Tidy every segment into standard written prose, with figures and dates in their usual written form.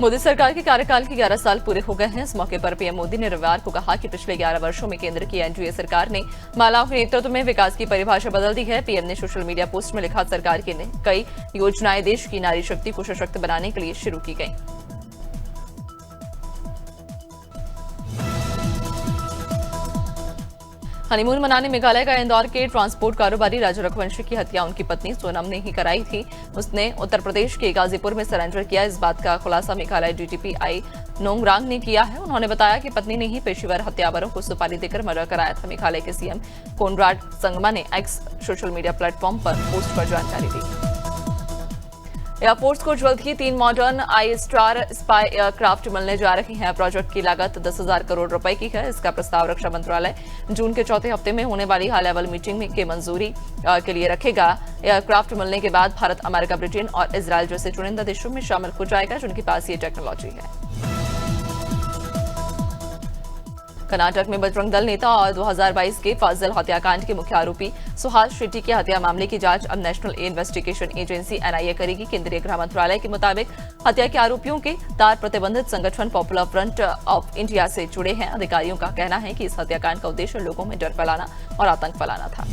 मोदी सरकार के कार्यकाल के 11 साल पूरे हो गए हैं। इस मौके पर पीएम मोदी ने रविवार को कहा कि पिछले 11 वर्षों में केंद्र की एनडीए सरकार ने महिलाओं के नेतृत्व में विकास की परिभाषा बदल दी है। पीएम ने सोशल मीडिया पोस्ट में लिखा, सरकार की कई योजनाएं देश की नारी शक्ति को सशक्त बनाने के लिए शुरू की गई। हनीमून मनाने मेघालय का इंदौर के ट्रांसपोर्ट कारोबारी राजू रघुवंशी की हत्या उनकी पत्नी सोनम ने ही कराई थी। उसने उत्तर प्रदेश के गाजीपुर में सरेंडर किया। इस बात का खुलासा मेघालय डीजीपी आई नोंगरांग ने किया है। उन्होंने बताया कि पत्नी ने ही पेशेवर हत्यारों को सुपारी देकर मर्डर कराया था। मेघालय के सीएम कोनराड संगमा ने एक्स सोशल मीडिया प्लेटफॉर्म पर पोस्ट पर जानकारी दी। एयरफोर्स को जल्द ही 3 मॉडर्न आई स्टार स्पाई एयरक्राफ्ट मिलने जा रही हैं। प्रोजेक्ट की लागत 10,000 करोड़ रुपए की है। इसका प्रस्ताव रक्षा मंत्रालय जून के चौथे हफ्ते में होने वाली हाई लेवल मीटिंग में मंजूरी के लिए रखेगा। एयरक्राफ्ट मिलने के बाद भारत, अमेरिका, ब्रिटेन और इजरायल जैसे चुनिंदा देशों में शामिल हो जाएगा जिनके पास ये टेक्नोलॉजी है। कर्नाटक में बजरंग दल नेता और 2022 के फाजिल हत्याकांड के मुख्य आरोपी सुहास शेट्टी की हत्या मामले की जांच अब नेशनल इन्वेस्टिगेशन एजेंसी एनआईए करेगी। केंद्रीय गृह मंत्रालय के मुताबिक हत्या के आरोपियों के तार प्रतिबंधित संगठन पॉपुलर फ्रंट ऑफ इंडिया से जुड़े हैं। अधिकारियों का कहना है कि इस हत्याकांड का उद्देश्य लोगों में डर फैलाना और आतंक फैलाना था।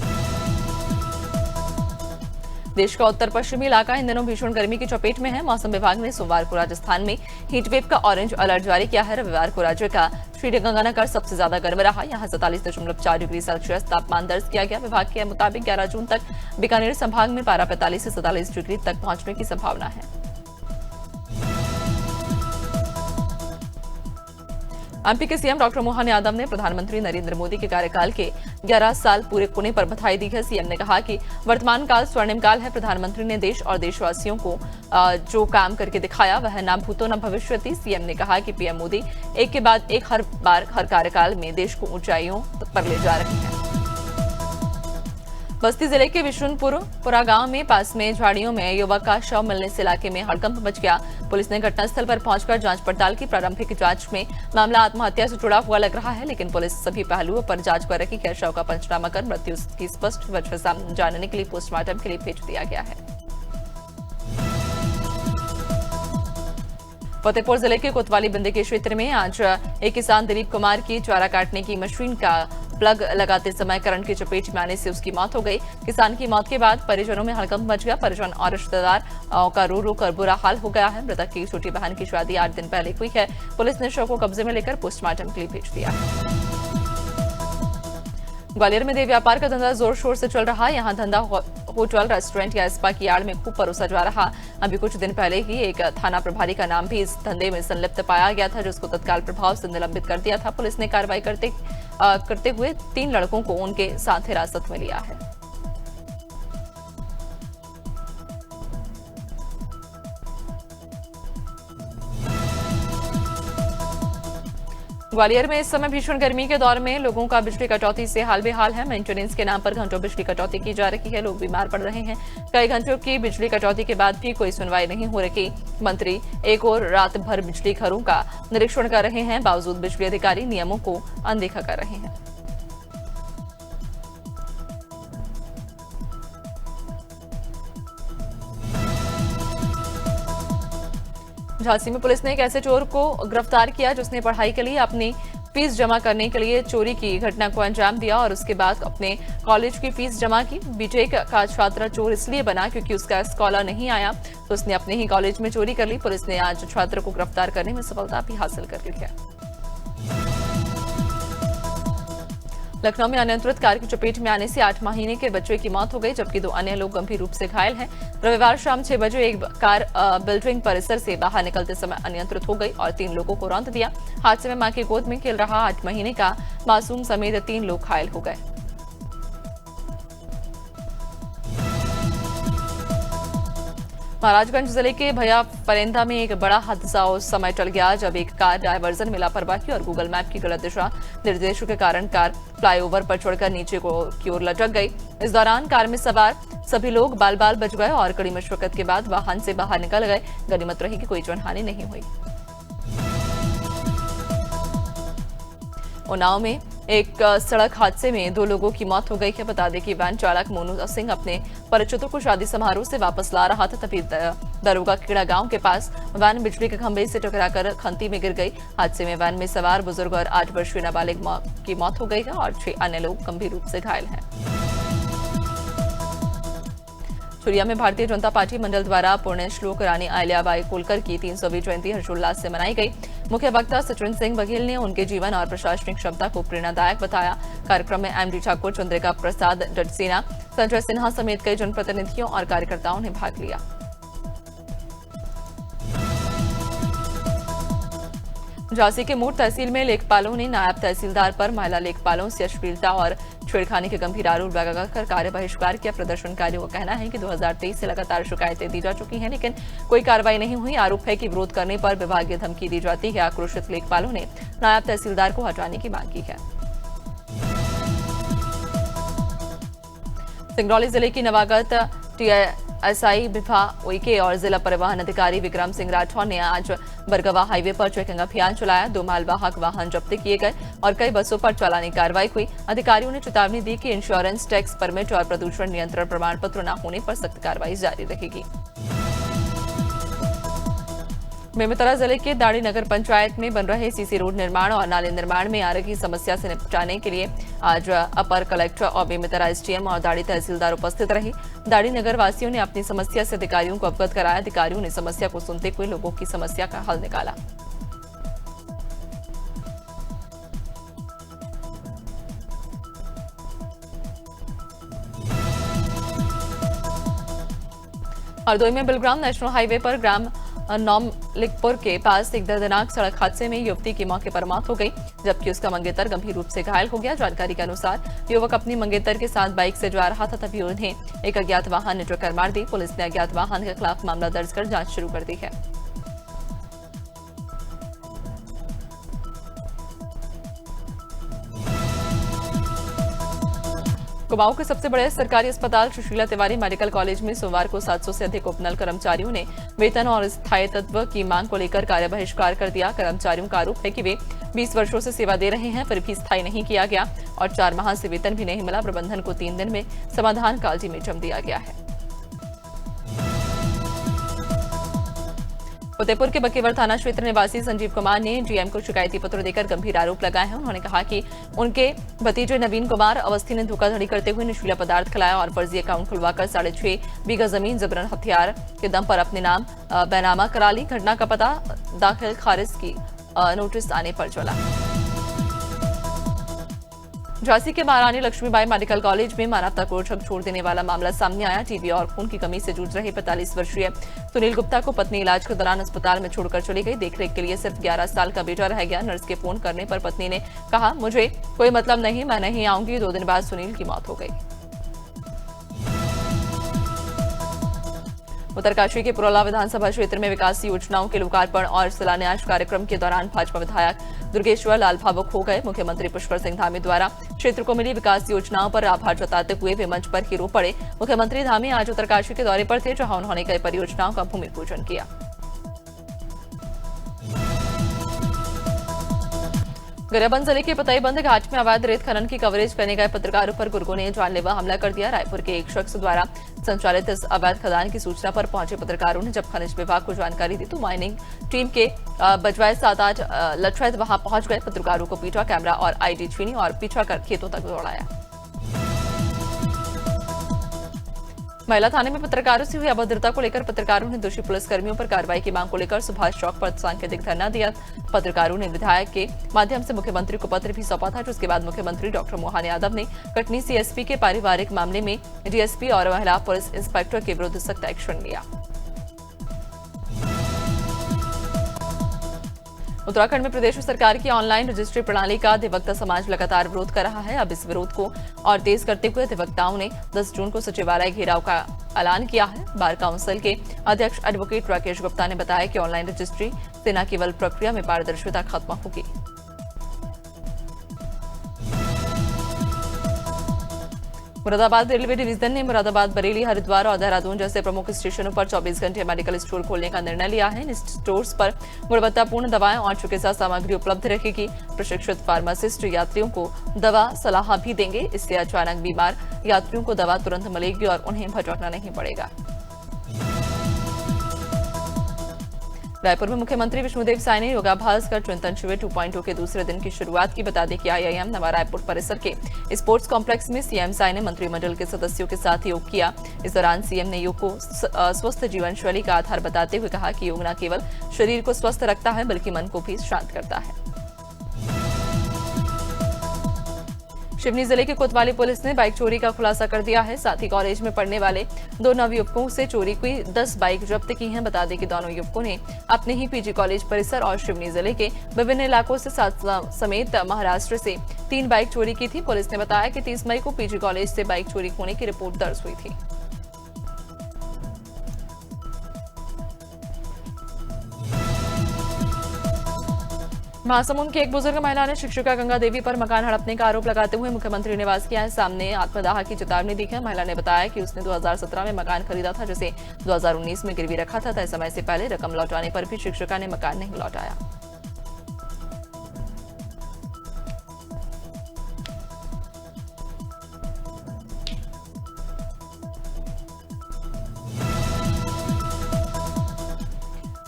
देश का उत्तर पश्चिमी इलाका इन दिनों भीषण गर्मी की चपेट में है। मौसम विभाग ने सोमवार को राजस्थान में हीटवेव का ऑरेंज अलर्ट जारी किया है। रविवार को राज्य का श्रीगंगानगर सबसे ज्यादा गर्म रहा। यहां 47.4 डिग्री सेल्सियस तापमान दर्ज किया गया। विभाग के मुताबिक 11 जून तक बीकानेर संभाग में पारा 45 से 47 डिग्री तक पहुंचने की संभावना है। एमपी के सीएम डॉक्टर मोहन यादव ने प्रधानमंत्री नरेंद्र मोदी के कार्यकाल के 11 साल पूरे होने पर बधाई दी है। सीएम ने कहा कि वर्तमान काल स्वर्णिम काल है। प्रधानमंत्री ने देश और देशवासियों को जो काम करके दिखाया वह न भूतो न भविष्यति। सीएम ने कहा कि पीएम मोदी एक के बाद एक हर कार्यकाल में देश को ऊंचाइयों पर ले जा रहे हैं। बस्ती जिले के विशुनपुरा गांव में पास में झाड़ियों में युवक का शव मिलने से इलाके में हड़कंप मच गया। पुलिस ने घटनास्थल पर पहुंचकर जांच पड़ताल की। प्रारंभिक जांच में मामला आत्महत्या से जुड़ा हुआ लग रहा है, लेकिन पुलिस सभी पहलुओं पर जांच कर रही है। शव का पंचनामा कर मृत्यु की स्पष्ट वजह जानने के लिए पोस्टमार्टम के लिए भेज दिया गया है। फतेहपुर जिले के कोतवाली बिंदे के क्षेत्र में आज एक किसान दिलीप कुमार की चारा काटने की मशीन का प्लग लगाते समय करंट की चपेट में आने से उसकी मौत हो गई। किसान की मौत के बाद परिजनों में हड़कंप मच गया। परिजन और रिश्तेदार का रो रो कर बुरा हाल हो गया है। मृतक की छोटी बहन की शादी 8 दिन पहले हुई है। पुलिस ने शव को कब्जे में लेकर पोस्टमार्टम के लिए भेज दिया है। ग्वालियर में देह व्यापार का धंधा जोर शोर से चल रहा है। यहाँ धंधा होटल, रेस्टोरेंट या स्पा की आड़ में खूब परोसा जा रहा। अभी कुछ दिन पहले ही एक थाना प्रभारी का नाम भी इस धंधे में संलिप्त पाया गया था, जिसको तत्काल प्रभाव से निलंबित कर दिया था। पुलिस ने कार्रवाई करते हुए 3 लड़कों को उनके साथ हिरासत में लिया है। ग्वालियर में इस समय भीषण गर्मी के दौर में लोगों का बिजली कटौती से हाल बेहाल है। मेंटेनेंस के नाम पर घंटों बिजली कटौती की जा रही है। लोग बीमार पड़ रहे हैं। कई घंटों की बिजली कटौती के बाद भी कोई सुनवाई नहीं हो रही। मंत्री एक और रात भर बिजली घरों का निरीक्षण कर रहे हैं, बावजूद बिजली अधिकारी नियमों को अनदेखा कर रहे हैं। झांसी में पुलिस ने एक ऐसे चोर को गिरफ्तार किया जिसने पढ़ाई के लिए अपनी फीस जमा करने के लिए चोरी की घटना को अंजाम दिया और उसके बाद अपने कॉलेज की फीस जमा की। बीटेक का छात्र चोर इसलिए बना क्योंकि उसका स्कॉलर नहीं आया, तो उसने अपने ही कॉलेज में चोरी कर ली। पुलिस ने आज छात्र को गिरफ्तार करने में सफलता भी हासिल कर ली है। लखनऊ में अनियंत्रित कार की चपेट में आने से 8 महीने के बच्चे की मौत हो गई, जबकि 2 अन्य लोग गंभीर रूप से घायल हैं। रविवार शाम 6 बजे एक कार बिल्डिंग परिसर से बाहर निकलते समय अनियंत्रित हो गई और 3 लोगों को रौंद दिया। हादसे में मां की गोद में खेल रहा 8 महीने का मासूम समेत 3 लोग घायल हो गए। महाराजगंज जिले के भैया परेंदा में एक बड़ा हादसा उस समय टल गया जब एक कार डायवर्जन में लापरवाही और गूगल मैप की गलत दिशा निर्देशों के कारण कार फ्लाईओवर पर चढ़कर नीचे की ओर लटक गई। इस दौरान कार में सवार सभी लोग बाल बाल बच गए और कड़ी मशक्कत के बाद वाहन से बाहर निकल गए। गनीमत रही कि कोई जानहानि नहीं हुई। उन्नाव में एक सड़क हादसे में 2 लोगों की मौत हो गई है। बता दें कि वैन चालक मोनू सिंह अपने परिचितों को शादी समारोह से वापस ला रहा था, तभी दरोगा खेड़ा गांव के पास वैन बिजली के खंभे से टकराकर खंती में गिर गई। हादसे में वैन में सवार बुजुर्ग और 8 वर्षीय नाबालिग की मौत हो गई है और 6 अन्य लोग गंभीर रूप से घायल हैं। चुरिया में भारतीय जनता पार्टी मंडल द्वारा पुण्य श्लोक रानी अहिल्याबाई होलकर की 300वीं जयंती हर्षोल्लास से मनाई गई। मुख्य वक्ता सचिन सिंह बघेल ने उनके जीवन और प्रशासनिक क्षमता को प्रेरणादायक बताया। कार्यक्रम में एमडी ठाकुर, चंद्रिका प्रसाद डडसेना, संजय सिन्हा समेत कई जनप्रतिनिधियों और कार्यकर्ताओं ने भाग लिया। झांसी के मोट तहसील में लेखपालों ने नायब तहसीलदार पर महिला लेखपालों से अश्लीलता और छेड़खानी के गंभीर आरोप लगाकर कार्य बहिष्कार किया। प्रदर्शनकारियों का कहना है कि 2023 से लगातार शिकायतें दी जा चुकी हैं, लेकिन कोई कार्रवाई नहीं हुई। आरोप है कि विरोध करने पर विभागीय धमकी दी जाती है। आक्रोशित लेखपालों ने नायब तहसीलदार को हटाने की मांग की है। सिंगरौली जिले की नवागत टीएसआई बिभा उइके और जिला परिवहन अधिकारी विक्रम सिंह राठौर ने आज बरगवा हाईवे पर चेकिंग अभियान चलाया। 2 मालवाहक वाहन जब्त किए गए और कई बसों पर चालानी कार्रवाई हुई। अधिकारियों ने चेतावनी दी कि इंश्योरेंस, टैक्स परमिट और प्रदूषण नियंत्रण प्रमाण पत्र न होने पर सख्त कार्रवाई जारी रहेगी। बेमेतरा जिले के दाड़ी नगर पंचायत में बन रहे सीसी रोड निर्माण और नाले निर्माण में आ रही समस्या से निपटाने के लिए आज अपर कलेक्टर और बेमेतरा एसडीएम और दाड़ी तहसीलदार उपस्थित रहे। दाड़ी नगर वासियों ने अपनी समस्या से अधिकारियों को अवगत कराया। अधिकारियों ने समस्या को सुनते हुए लोगों की समस्या का हल निकाला। हरदोई में बिलग्राम नेशनल हाईवे पर ग्राम नौमलिकपुर के पास एक दर्दनाक सड़क हादसे में युवती की मौके पर मौत हो गई, जबकि उसका मंगेतर गंभीर रूप से घायल हो गया। जानकारी के अनुसार युवक अपनी मंगेतर के साथ बाइक से जा रहा था, तभी उन्हें एक अज्ञात वाहन ने टक्कर मार दी। पुलिस ने अज्ञात वाहन के खिलाफ मामला दर्ज कर जांच शुरू कर दी है। कुमाऊं के सबसे बड़े सरकारी अस्पताल सुशीला तिवारी मेडिकल कॉलेज में सोमवार को 700 से अधिक उपनल कर्मचारियों ने वेतन और स्थायित्व की मांग को लेकर कार्य बहिष्कार कर दिया। कर्मचारियों का आरोप है कि वे 20 वर्षों से सेवा दे रहे हैं, फिर भी स्थायी नहीं किया गया और 4 माह से वेतन भी नहीं मिला। प्रबंधन को 3 दिन में समाधान का अल्टीमेटम दिया गया है। फतेहपुर के बकेवर थाना क्षेत्र निवासी संजीव कुमार ने जीएम को शिकायती पत्र देकर गंभीर आरोप लगाए हैं। उन्होंने कहा कि उनके भतीजे नवीन कुमार अवस्थी ने धोखाधड़ी करते हुए नशीला पदार्थ खिलाया और फर्जी अकाउंट खुलवाकर 6.5 बीघा जमीन जबरन हथियार के दम पर अपने नाम बैनामा करा ली। घटना का पता दाखिल खारिज की नोटिस आने पर चला। झांसी के महारानी लक्ष्मीबाई मेडिकल कॉलेज में मानवता को झक छोड़ देने वाला मामला सामने आया। टीबी और खून की कमी से जूझ रहे 45 वर्षीय सुनील गुप्ता को पत्नी इलाज के दौरान अस्पताल में छोड़कर चली गई। देखरेख के लिए सिर्फ 11 साल का बेटा रह गया। नर्स के फोन करने पर पत्नी ने कहा, मुझे कोई मतलब नहीं, मैं नहीं आऊंगी। 2 दिन बाद सुनील की मौत हो गई। उत्तरकाशी के पुरोला विधानसभा क्षेत्र में विकास योजनाओं के लोकार्पण और शिलान्यास कार्यक्रम के दौरान भाजपा विधायक दुर्गेश्वर लाल भावुक हो गए। मुख्यमंत्री पुष्कर सिंह धामी द्वारा क्षेत्र को मिली विकास योजनाओं पर आभार जताते हुए वे मंच पर ही रो पड़े। मुख्यमंत्री धामी आज उत्तरकाशी के दौरे पर थे, जहां उन्होंने कई परियोजनाओं का भूमि पूजन किया। गरियाबंद जिले के पतईबंद घाट में अवैध रेत खनन की कवरेज करने गए पत्रकारों पर गुर्गों ने जानलेवा हमला कर दिया। रायपुर के एक शख्स द्वारा संचालित इस अवैध खदान की सूचना पर पहुंचे पत्रकारों ने जब खनिज विभाग को जानकारी दी तो माइनिंग टीम के बजवाए 7-8 लठैत वहां पहुंच गए। पत्रकारों को पीटा, कैमरा और आईडी छीनी और पीछा कर खेतों तक दौड़ाया। महिला थाने में पत्रकारों से हुई अभद्रता को लेकर पत्रकारों ने दोषी पुलिसकर्मियों पर कार्रवाई की मांग को लेकर सुभाष चौक पर सांकेतिक धरना दिया। पत्रकारों ने विधायक के माध्यम से मुख्यमंत्री को पत्र भी सौंपा था, जिसके बाद मुख्यमंत्री डॉक्टर मोहन यादव ने कटनी सीएसपी के पारिवारिक मामले में डीएसपी और महिला पुलिस इंस्पेक्टर के विरुद्ध सख्त एक्शन लिया। उत्तराखंड में प्रदेश सरकार की ऑनलाइन रजिस्ट्री प्रणाली का अधिवक्ता समाज लगातार विरोध कर रहा है। अब इस विरोध को और तेज करते हुए अधिवक्ताओं ने 10 जून को सचिवालय घेराव का ऐलान किया है। बार काउंसिल के अध्यक्ष एडवोकेट राकेश गुप्ता ने बताया कि ऑनलाइन रजिस्ट्री से न केवल प्रक्रिया में पारदर्शिता खत्म होगी, मुरादाबाद रेलवे डिवीजन ने मुरादाबाद, बरेली, हरिद्वार और देहरादून जैसे प्रमुख स्टेशनों पर 24 घंटे मेडिकल स्टोर खोलने का निर्णय लिया है। इन स्टोर्स पर गुणवत्तापूर्ण दवाएं और चिकित्सा सामग्री उपलब्ध रहेगी। प्रशिक्षित फार्मासिस्ट यात्रियों को दवा सलाह भी देंगे। इससे अचानक बीमार यात्रियों को दवा तुरंत मिलेगी और उन्हें भटकना नहीं पड़ेगा। रायपुर में मुख्यमंत्री विष्णुदेव साय ने योगाभ्यास कर चिंतन शिविर 2.0 के दूसरे दिन की शुरुआत की। बता दें कि IIM नवा रायपुर परिसर के स्पोर्ट्स कॉम्प्लेक्स में सीएम साय ने मंत्रिमंडल के सदस्यों के साथ योग किया। इस दौरान सीएम ने योग को स्वस्थ जीवन शैली का आधार बताते हुए कहा कि योग न केवल शरीर को स्वस्थ रखता है बल्कि मन को भी शांत करता है। सिवनी जिले के कोतवाली पुलिस ने बाइक चोरी का खुलासा कर दिया है। साथ ही कॉलेज में पढ़ने वाले 2 नवयुवकों से चोरी की 10 बाइक जब्त की हैं। बता दें कि दोनों युवकों ने अपने ही पीजी कॉलेज परिसर और सिवनी जिले के विभिन्न इलाकों से समेत महाराष्ट्र से 3 बाइक चोरी की थी। पुलिस ने बताया कि 30 मई को पीजी कॉलेज से बाइक चोरी होने की रिपोर्ट दर्ज हुई थी। महासमुंद की एक बुजुर्ग महिला ने शिक्षिका गंगा देवी पर मकान हड़पने का आरोप लगाते हुए मुख्यमंत्री निवास किया है। सामने आत्मदाह की चेतावनी दी है। महिला ने बताया कि उसने 2017 में मकान खरीदा था, जिसे 2019 में गिरवी रखा था। तय समय से पहले रकम लौटाने पर भी शिक्षिका ने मकान नहीं लौटाया।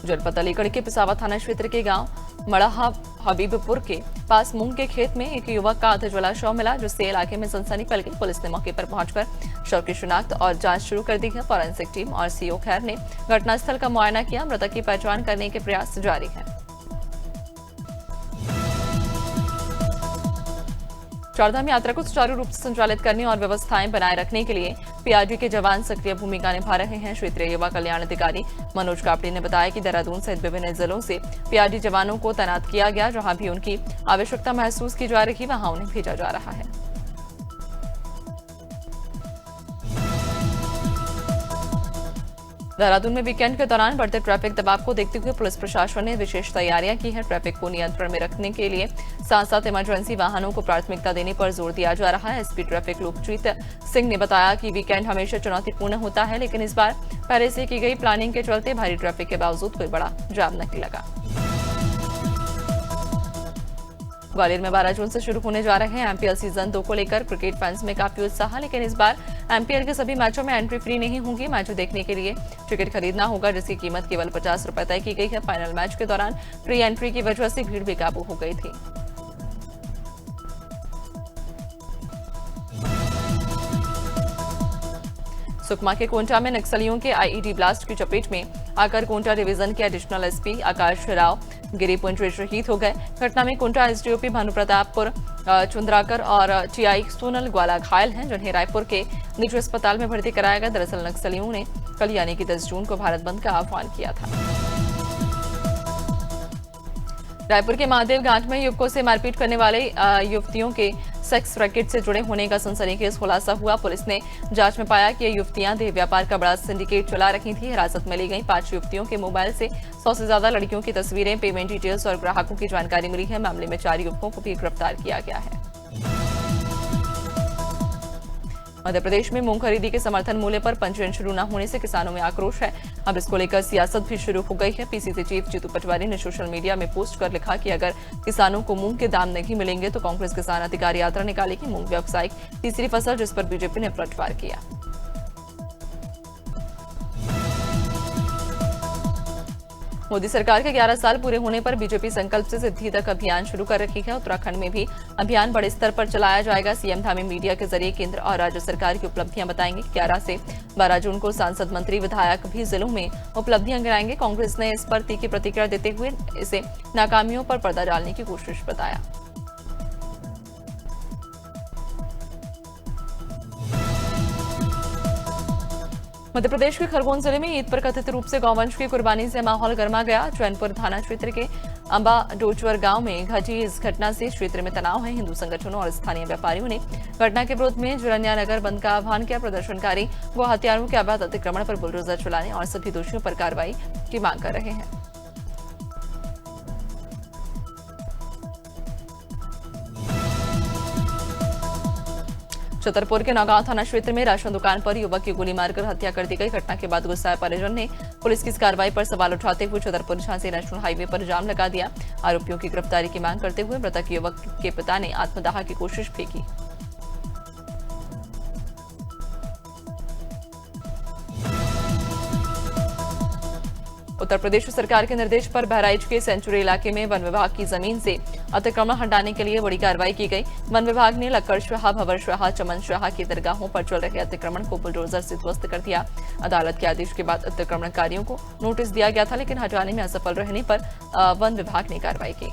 जनपद अलीगढ़ के पिसावा थाना क्षेत्र के गांव मड़ाहा हबीबपुर के पास मूंग के खेत में एक युवक का अर्धज्वला शव मिला, जिससे इलाके में सनसनी फैल गई। पुलिस ने मौके पर पहुंचकर शव की शिनाख्त और जांच शुरू कर दी है। फॉरेंसिक टीम और सीओ खैर ने घटनास्थल का मुआयना किया। मृतक की पहचान करने के प्रयास जारी हैं। चारधाम यात्रा को सुचारू रूप से संचालित करने और व्यवस्थाएं बनाए रखने के लिए पीआरडी के जवान सक्रिय भूमिका निभा रहे हैं। क्षेत्रीय युवा कल्याण अधिकारी मनोज कापड़ी ने बताया कि देहरादून सहित विभिन्न जिलों से पीआरडी जवानों को तैनात किया गया। जहां भी उनकी आवश्यकता महसूस की जा रही, वहां उन्हें भेजा जा रहा है। देहरादून में वीकेंड के दौरान बढ़ते ट्रैफिक दबाव को देखते हुए पुलिस प्रशासन ने विशेष तैयारियां की हैं। ट्रैफिक को नियंत्रण में रखने के लिए साथ साथ इमरजेंसी वाहनों को प्राथमिकता देने पर जोर दिया जा रहा है। एसपी ट्रैफिक लोकजीत सिंह ने बताया कि वीकेंड हमेशा चुनौतीपूर्ण होता है, लेकिन इस बार पहले से की गई प्लानिंग के चलते भारी ट्रैफिक के बावजूद कोई बड़ा जाम नहीं लगा। ग्वालियर में 12 जून से शुरू होने जा रहे हैं एमपीएल सीजन 2 को लेकर क्रिकेट फैंस में काफी उत्साह, लेकिन इस बार एमपीएल के सभी मैचों में एंट्री फ्री नहीं होगी। मैच देखने के लिए टिकट खरीदना होगा, जिसकी कीमत केवल 50 रुपए तय की गई है। फाइनल मैच के दौरान फ्री एंट्री की वजह से भीड़ बेकाबू हो गई थी। सुकमा के कोंटा में नक्सलियों के आईईडी ब्लास्ट की चपेट में आकर कोंटा डिवीजन के एडिशनल एसपी आकाश राव गिरिपुंज शहीद हो गए। घटना में कोंटा एसडीओपी भानुप्रतापपुर चुंद्राकर और टीआई सोनल ग्वाला घायल हैं, जिन्हें रायपुर के निजी अस्पताल में भर्ती कराया गया। दरअसल नक्सलियों ने कल यानी कि 10 जून को भारत बंद का आह्वान किया था। रायपुर के महादेव घाट में युवकों से मारपीट करने वाले युवतियों के सेक्स रैकेट से जुड़े होने का सनसनीखेज खुलासा हुआ। पुलिस ने जांच में पाया कि ये युवतियां देह व्यापार का बड़ा सिंडिकेट चला रही थी। हिरासत में ली गई 5 युवतियों के मोबाइल से 100 से ज्यादा लड़कियों की तस्वीरें, पेमेंट डिटेल्स और ग्राहकों की जानकारी मिली है। मामले में 4 युवकों को भी गिरफ्तार किया गया है। मध्य प्रदेश में मूंग खरीदी के समर्थन मूल्य पर पंजीयन शुरू न होने से किसानों में आक्रोश है। अब इसको लेकर सियासत भी शुरू हो गई है। पीसीसी चीफ जीतू पटवारी ने सोशल मीडिया में पोस्ट कर लिखा कि अगर किसानों को मूंग के दाम नहीं मिलेंगे तो कांग्रेस किसान अधिकार यात्रा निकालेगी। मूंग व्यावसायिक तीसरी फसल, जिस पर बीजेपी ने पलटवार किया। मोदी सरकार के 11 साल पूरे होने पर बीजेपी संकल्प से सिद्धि तक अभियान शुरू कर रही है। उत्तराखंड में भी अभियान बड़े स्तर पर चलाया जाएगा। सीएम धामी मीडिया के जरिए केंद्र और राज्य सरकार की उपलब्धियां बताएंगे। 11 से 12 जून को सांसद, मंत्री, विधायक भी जिलों में उपलब्धियां गिनाएंगे। कांग्रेस ने इस पर तीखी प्रतिक्रिया देते हुए इसे नाकामियों पर पर्दा डालने की कोशिश बताया। मध्य प्रदेश के खरगोन जिले में ईद पर कथित रूप से गौवंश की कुर्बानी से माहौल गर्मा गया। चैनपुर थाना क्षेत्र के अंबा डोचवर गांव में घटी इस घटना से क्षेत्र में तनाव है। हिंदू संगठनों और स्थानीय व्यापारियों ने घटना के विरोध में जुरनिया नगर बंद का आह्वान किया। प्रदर्शनकारी वो हथियारों के अवैध अतिक्रमण पर बुलडोजर चलाने और सभी दोषियों पर कार्रवाई की मांग कर रहे हैं। छतरपुर के नौगांव थाना क्षेत्र में राशन दुकान पर युवक की गोली मारकर हत्या कर दी गई। घटना के बाद गुस्साए परिजन ने पुलिस की इस कार्रवाई पर सवाल उठाते हुए छतरपुर झांसी नेशनल हाईवे पर जाम लगा दिया। आरोपियों की गिरफ्तारी की मांग करते हुए मृतक युवक के पिता ने आत्मदाह की कोशिश भी की। उत्तर प्रदेश सरकार के निर्देश पर बहराइच के सेंचुरी इलाके में वन विभाग की जमीन से अतिक्रमण हटाने के लिए बड़ी कार्रवाई की गई। वन विभाग ने लक्कड़ शाह, भंवर शाह, चमन शाह की दरगाहों पर चल रहे अतिक्रमण को बुलडोजर से ध्वस्त कर दिया। अदालत के आदेश के बाद अतिक्रमणकारियों को नोटिस दिया गया था, लेकिन हटाने में असफल रहने पर वन विभाग ने कार्रवाई की।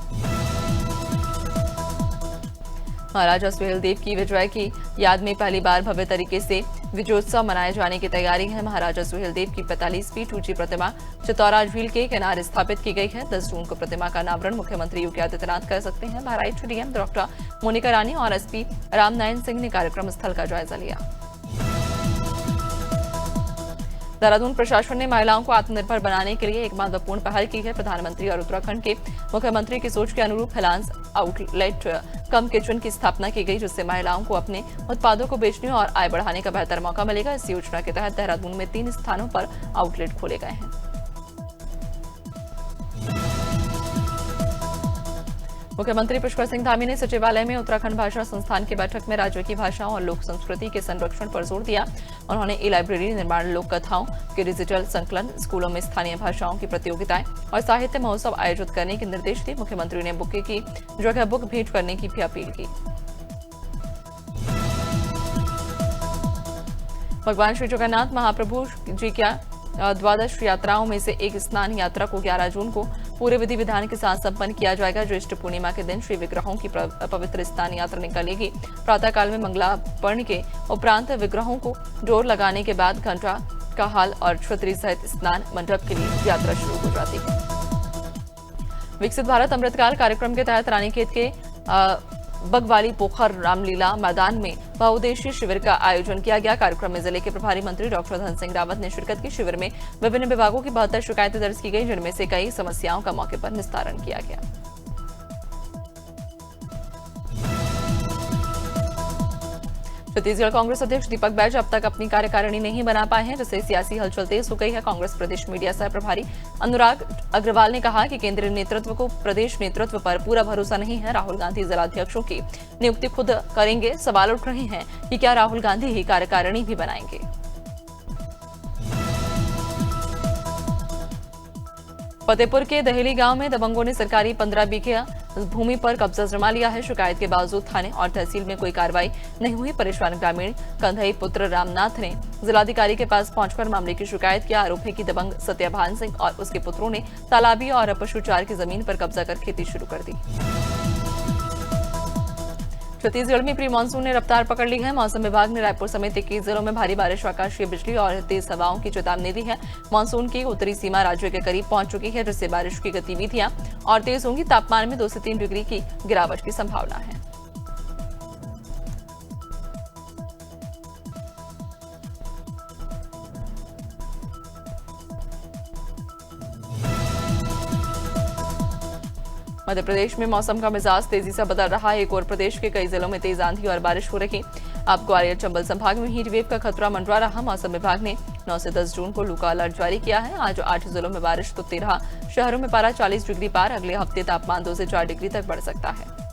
महाराजा सुहेलदेव की विजय की याद में पहली बार भव्य तरीके से विजयोत्सव मनाए जाने की तैयारी है। महाराजा सुहेलदेव की 45 फीट ऊंची प्रतिमा चितौरा झील के किनारे स्थापित की गई है। 10 जून को प्रतिमा का अनावरण मुख्यमंत्री योगी आदित्यनाथ कर सकते हैं। बहराइच डीएम डॉक्टर मोनिका रानी और एसपी रामनारायण सिंह ने कार्यक्रम स्थल का जायजा लिया। देहरादून प्रशासन ने महिलाओं को आत्मनिर्भर बनाने के लिए एक महत्वपूर्ण पहल की है। प्रधानमंत्री और उत्तराखंड के मुख्यमंत्री की सोच के अनुरूप हिलांस आउटलेट कम किचन की स्थापना की गई, जिससे महिलाओं को अपने उत्पादों को बेचने और आय बढ़ाने का बेहतर मौका मिलेगा। इस योजना के तहत देहरादून में 3 स्थानों पर आउटलेट खोले गए हैं। मुख्यमंत्री पुष्कर सिंह धामी ने सचिवालय में उत्तराखंड भाषा संस्थान की बैठक में राज्य की भाषाओं और लोक संस्कृति के संरक्षण पर जोर दिया। उन्होंने ई लाइब्रेरी निर्माण, लोक कथाओं के डिजिटल संकलन, स्कूलों में स्थानीय भाषाओं की प्रतियोगिताएं और साहित्य महोत्सव आयोजित करने के निर्देश दिए। मुख्यमंत्री ने बुके की जगह बुक भेंट करने की भी अपील की। भगवान श्री जगन्नाथ महाप्रभु जी का द्वादश यात्राओं में से एक स्नान यात्रा को 11 जून को पूरे विधि विधान के साथ संपन्न किया जाएगा। ज्येष्ठ पूर्णिमा के दिन श्री विग्रहों की पवित्र स्नान यात्रा निकलेगी। प्रातःकाल में मंगलापर्ण के उपरांत विग्रहों को डोर लगाने के बाद घंटा का हाल और छतरी सहित स्नान मंडप के लिए यात्रा शुरू हो जाती है। विकसित भारत अमृतकाल कार्यक्रम के तहत रानीखेत के बगवाली पोखर रामलीला मैदान में बहुउद्देशीय शिविर का आयोजन किया गया। कार्यक्रम में जिले के प्रभारी मंत्री डॉक्टर धन सिंह रावत ने शिरकत की। शिविर में विभिन्न विभागों की 72 शिकायतें दर्ज की गई, जिनमें से कई समस्याओं का मौके पर निस्तारण किया गया। छत्तीसगढ़ कांग्रेस अध्यक्ष दीपक बैज अब तक अपनी कार्यकारिणी नहीं बना पाए हैं, जिससे सियासी हलचल तेज हो गई है। कांग्रेस प्रदेश मीडिया सह प्रभारी अनुराग अग्रवाल ने कहा कि केंद्रीय नेतृत्व को प्रदेश नेतृत्व पर पूरा भरोसा नहीं है। राहुल गांधी जिलाध्यक्षों की नियुक्ति खुद करेंगे। सवाल उठ रहे हैं कि क्या राहुल गांधी ही कार्यकारिणी भी बनाएंगे। फतेहपुर के दहेली गांव में दबंगों ने सरकारी 15 बीघे भूमि पर कब्जा जमा लिया है। शिकायत के बावजूद थाने और तहसील में कोई कार्रवाई नहीं हुई। परेशान ग्रामीण कंधई पुत्र रामनाथ ने जिलाधिकारी के पास पहुंचकर मामले की शिकायत किया। आरोप है कि दबंग सत्यभान सिंह और उसके पुत्रों ने तालाबी और पशुचार की जमीन पर कब्जा कर खेती शुरू कर दी। छत्तीसगढ़ में प्री मानसून ने रफ्तार पकड़ ली है। मौसम विभाग ने रायपुर समेत 21 जिलों में भारी बारिश, आकाशीय बिजली और तेज हवाओं की चेतावनी दी है। मानसून की उत्तरी सीमा राज्य के करीब पहुंच चुकी है, जिससे बारिश की गतिविधियां और तेज होंगी। तापमान में 2 से 3 डिग्री की गिरावट की संभावना है। मध्य प्रदेश में मौसम का मिजाज तेजी से बदल रहा है। एक और प्रदेश के कई जिलों में तेज आंधी और बारिश हो रही। अब ग्वालियर चंबल संभाग में हीट वेव का खतरा मंडरा रहा। मौसम विभाग ने 9 से 10 जून को लू का अलर्ट जारी किया है। आज 8 जिलों में बारिश तो 13 शहरों में पारा 40 डिग्री पार। अगले हफ्ते तापमान 2 से 4 डिग्री तक बढ़ सकता है।